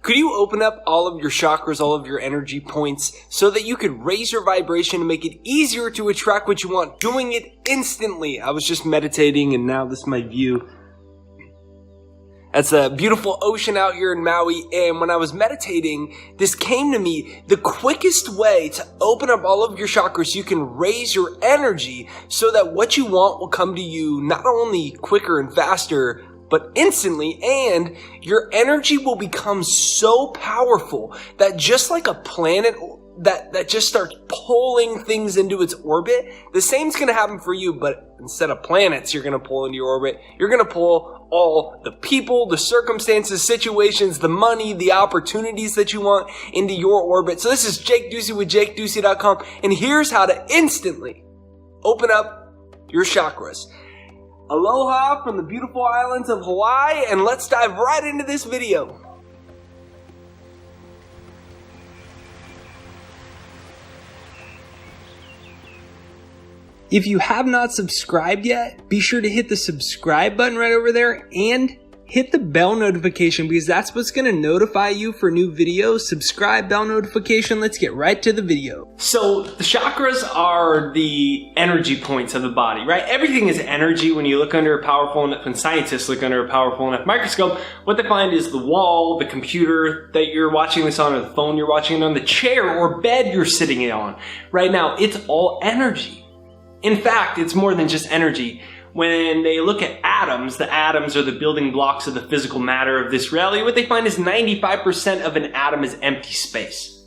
Could you open up all of your chakras, all of your energy points, so that you could raise your vibration and make it easier to attract what you want, doing it instantly? I was just meditating and now this is my view. That's a beautiful ocean out here in Maui, and when I was meditating, this came to me. The quickest way to open up all of your chakras so you can raise your energy so that what you want will come to you not only quicker and faster, but instantly, and your energy will become so powerful that just like a planet that just starts pulling things into its orbit, the same's going to happen for you, but instead of planets you're going to pull into your orbit, you're going to pull all the people, the circumstances, situations, the money, the opportunities that you want into your orbit. So this is Jake Ducey with JakeDucey.com, and here's how to instantly open up your chakras. Aloha from the beautiful islands of Hawaii, and let's dive right into this video. If you have not subscribed yet, be sure to hit the subscribe button right over there and hit the bell notification, because that's what's going to notify you for new videos. Subscribe, bell notification. Let's get right to the video. So the chakras are the energy points of the body, right? Everything is energy. When you look under a powerful enough, when scientists look under a powerful enough microscope, what they find is the wall, the computer that you're watching this on, or the phone you're watching it on, the chair or bed you're sitting on right now. It's all energy. In fact, it's more than just energy. When they look at atoms, the atoms are the building blocks of the physical matter of this reality. What they find is 95% of an atom is empty space.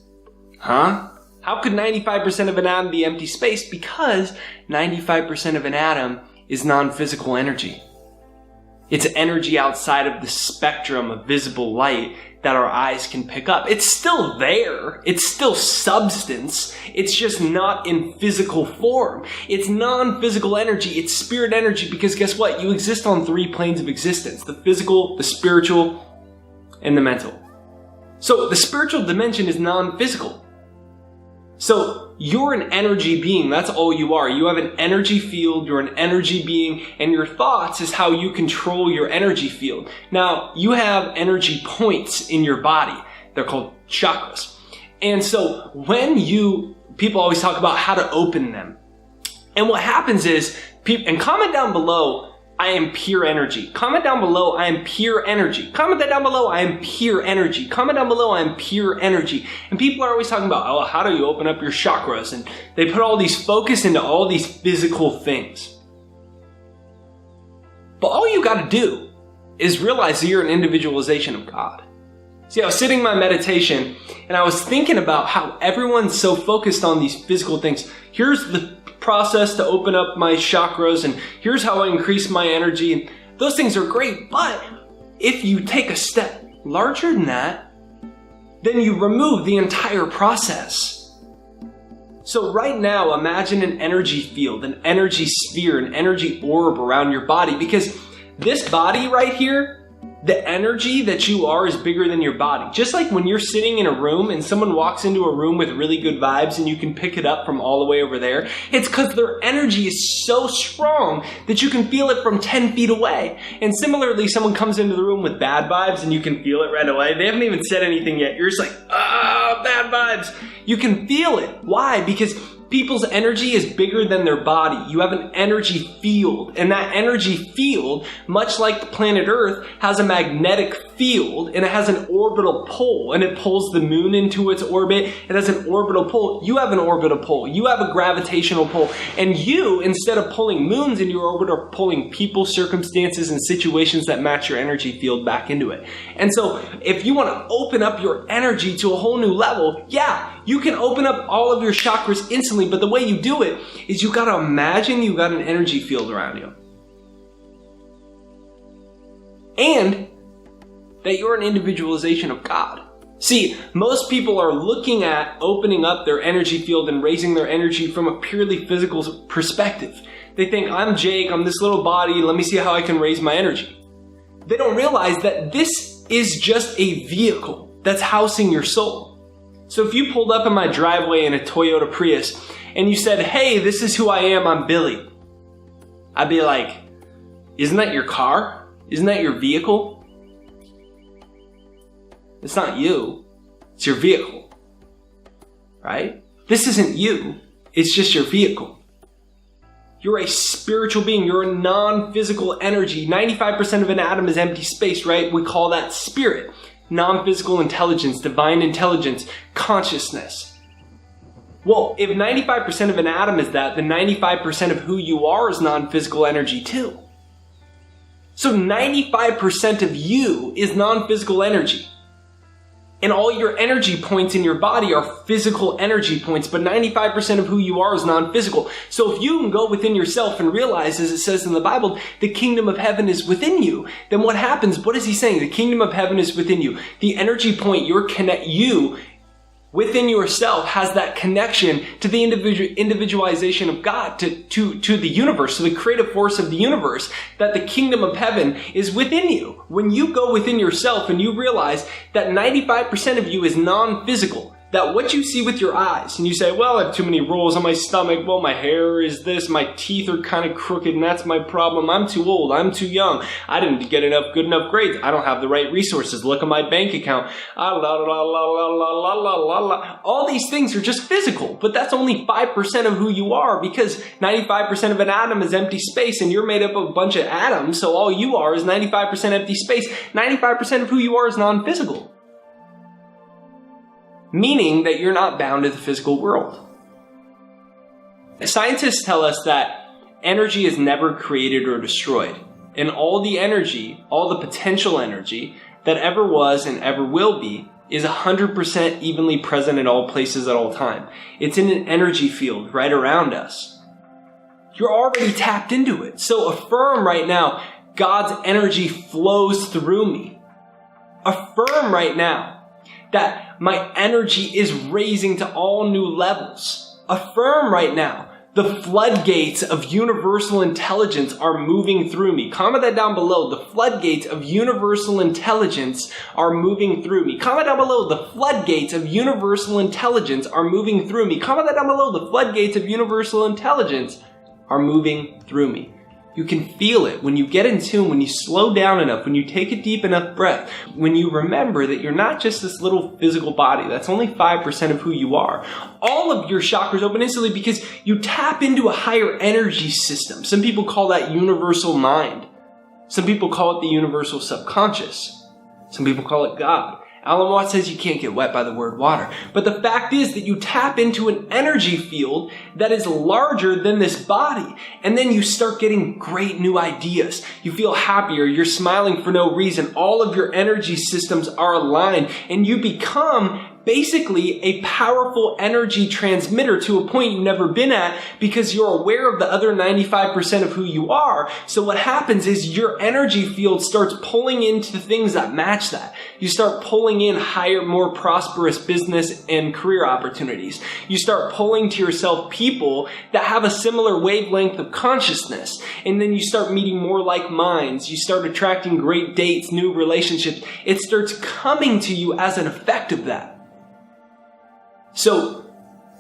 Huh? How could 95% of an atom be empty space? Because 95% of an atom is non-physical energy. It's energy outside of the spectrum of visible light that our eyes can pick up. It's still there. It's still substance. It's just not in physical form. It's non-physical energy. It's spirit energy, because guess what? You exist on 3 planes of existence: the physical, the spiritual, and the mental. So the spiritual dimension is non-physical. So you're an energy being. That's all you are. You have an energy field. You're an energy being, and your thoughts is how you control your energy field. Now, you have energy points in your body. They're called chakras. And so when people always talk about how to open them. And what happens is, and comment down below, I am pure energy. Comment down below, I am pure energy. Comment that down below, I am pure energy. Comment down below, I am pure energy. And people are always talking about, oh, how do you open up your chakras? And they put all these focus into all these physical things. But all you got to do is realize that you're an individualization of God. See, I was sitting in my meditation and I was thinking about how everyone's so focused on these physical things. Here's the process to open up my chakras, and here's how I increase my energy, and those things are great. But if you take a step larger than that, then you remove the entire process. So right now, imagine an energy field, an energy sphere, an energy orb around your body, because this body right here, the energy that you are is bigger than your body. Just like when you're sitting in a room and someone walks into a room with really good vibes and you can pick it up from all the way over there, it's because their energy is so strong that you can feel it from 10 feet away. And similarly, someone comes into the room with bad vibes and you can feel it right away. They haven't even said anything yet. You're just like, ah, bad vibes. You can feel it. Why? Because people's energy is bigger than their body. You have an energy field, and that energy field, much like the planet Earth, has a magnetic field, and it has an orbital pole, and it pulls the moon into its orbit. It has an orbital pole. You have an orbital pole. You have a gravitational pole, and you, instead of pulling moons into your orbit, are pulling people, circumstances, and situations that match your energy field back into it. And so if you want to open up your energy to a whole new level, yeah, you can open up all of your chakras instantly. But the way you do it is you got to imagine you got an energy field around you. And that you're an individualization of God. See, most people are looking at opening up their energy field and raising their energy from a purely physical perspective. They think, I'm Jake, I'm this little body, let me see how I can raise my energy. They don't realize that this is just a vehicle that's housing your soul. So if you pulled up in my driveway in a Toyota Prius and you said, hey, this is who I am, I'm Billy, I'd be like, isn't that your car? Isn't that your vehicle? It's not you. It's your vehicle, right? This isn't you. It's just your vehicle. You're a spiritual being. You're a non-physical energy. 95% of an atom is empty space, right? We call that spirit. Non-physical intelligence, divine intelligence, consciousness. Well, if 95% of an atom is that, then 95% of who you are is non-physical energy too. So 95% of you is non-physical energy. And all your energy points in your body are physical energy points, but 95% of who you are is non-physical. So if you can go within yourself and realize, as it says in the Bible, the kingdom of heaven is within you, then what happens? What is he saying? The kingdom of heaven is within you. The energy point you within yourself has that connection to the individualization of God, to the universe, to the creative force of the universe, that the kingdom of heaven is within you. When you go within yourself and you realize that 95% of you is non-physical, that what you see with your eyes, and you say, well, I have too many rolls on my stomach, well, my hair is this, my teeth are kind of crooked, and that's my problem, I'm too old, I'm too young, I didn't get good enough grades, I don't have the right resources, look at my bank account, all these things are just physical, but that's only 5% of who you are, because 95% of an atom is empty space, and you're made up of a bunch of atoms, so all you are is 95% empty space. 95% of who you are is non-physical. Meaning that you're not bound to the physical world. Scientists tell us that energy is never created or destroyed. And all the energy, all the potential energy that ever was and ever will be is 100% evenly present in all places at all time. It's in an energy field right around us. You're already tapped into it. So affirm right now, God's energy flows through me. Affirm right now that my energy is raising to all new levels. Affirm right now, the floodgates of universal intelligence are moving through me. Comment that down below. The floodgates of universal intelligence are moving through me. Comment down below. The floodgates of universal intelligence are moving through me. Comment that down below. The floodgates of universal intelligence are moving through me. You can feel it when you get in tune, when you slow down enough, when you take a deep enough breath, when you remember that you're not just this little physical body. That's only 5% of who you are. All of your chakras open instantly because you tap into a higher energy system. Some people call that universal mind. Some people call it the universal subconscious. Some people call it God. Alan Watts says you can't get wet by the word water. But the fact is that you tap into an energy field that is larger than this body. And then you start getting great new ideas. You feel happier. You're smiling for no reason. All of your energy systems are aligned. And you become basically a powerful energy transmitter to a point you've never been at because you're aware of the other 95% of who you are. So what happens is your energy field starts pulling into the things that match that. You start pulling in higher, more prosperous business and career opportunities. You start pulling to yourself people that have a similar wavelength of consciousness. And then you start meeting more like minds. You start attracting great dates, new relationships. It starts coming to you as an effect of that. So,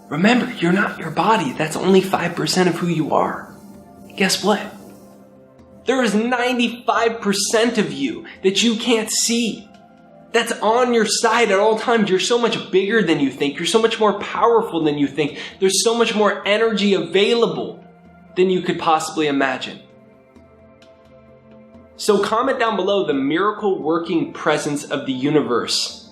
remember, you're not your body. That's only 5% of who you are. Guess what? There is 95% of you that you can't see. That's on your side at all times. You're so much bigger than you think. You're so much more powerful than you think. There's so much more energy available than you could possibly imagine. So comment down below, the miracle working presence of the universe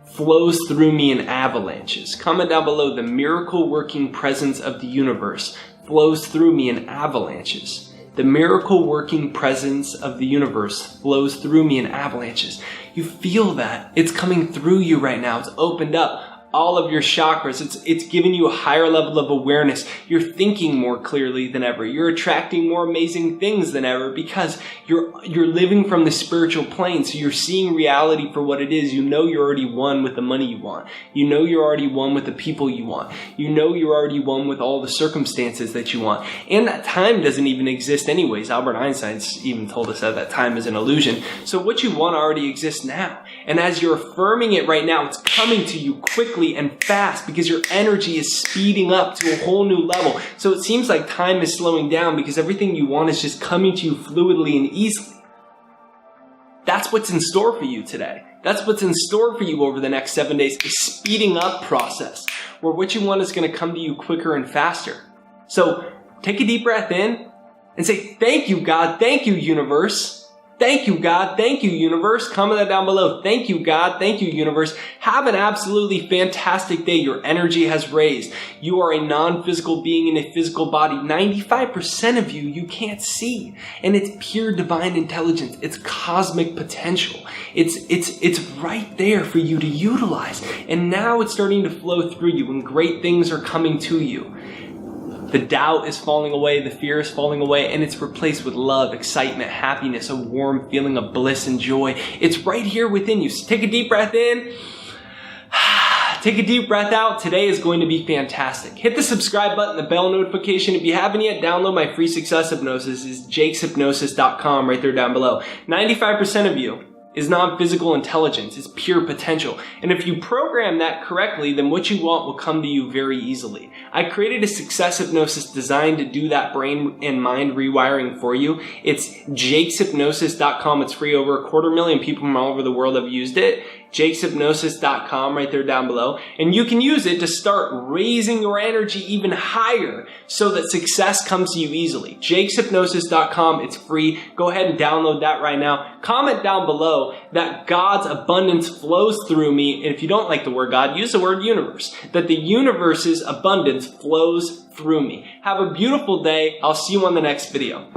flows through me in avalanches. Comment down below, the miracle working presence of the universe flows through me in avalanches. The miracle working presence of the universe flows through me in avalanches. You feel that. It's coming through you right now. It's opened up all of your chakras. It's giving you a higher level of awareness. You're thinking more clearly than ever. You're attracting more amazing things than ever because you're living from the spiritual plane. So you're seeing reality for what it is. You know you're already one with the money you want. You know you're already one with the people you want. You know you're already one with all the circumstances that you want. And that time doesn't even exist anyways. Albert Einstein's even told us that time is an illusion. So what you want already exists now. And as you're affirming it right now, it's coming to you quickly and fast because your energy is speeding up to a whole new level. So it seems like time is slowing down because everything you want is just coming to you fluidly and easily. That's what's in store for you today. That's what's in store for you over the next 7 days, a speeding up process where what you want is going to come to you quicker and faster. So take a deep breath in and say, thank you, God. Thank you, universe. Thank you, God. Thank you, universe. Comment that down below. Thank you, God. Thank you, universe. Have an absolutely fantastic day. Your energy has raised. You are a non-physical being in a physical body. 95% of you can't see. And it's pure divine intelligence. It's cosmic potential. It's right there for you to utilize. And now it's starting to flow through you and great things are coming to you. The doubt is falling away, the fear is falling away, and it's replaced with love, excitement, happiness, a warm feeling of bliss and joy. It's right here within you. So take a deep breath in. Take a deep breath out. Today is going to be fantastic. Hit the subscribe button, the bell notification. If you haven't yet, download my free success hypnosis. It's jakeshypnosis.com right there down below. 95% of you is non-physical intelligence. It's pure potential. And if you program that correctly, then what you want will come to you very easily. I created a success hypnosis designed to do that brain and mind rewiring for you. It's jakeshypnosis.com. It's free. Over 250,000 people from all over the world have used it. jakeshypnosis.com right there down below. And you can use it to start raising your energy even higher so that success comes to you easily. jakeshypnosis.com. It's free. Go ahead and download that right now. Comment down below that God's abundance flows through me. And if you don't like the word God, use the word universe. That the universe's abundance flows through me. Have a beautiful day. I'll see you on the next video.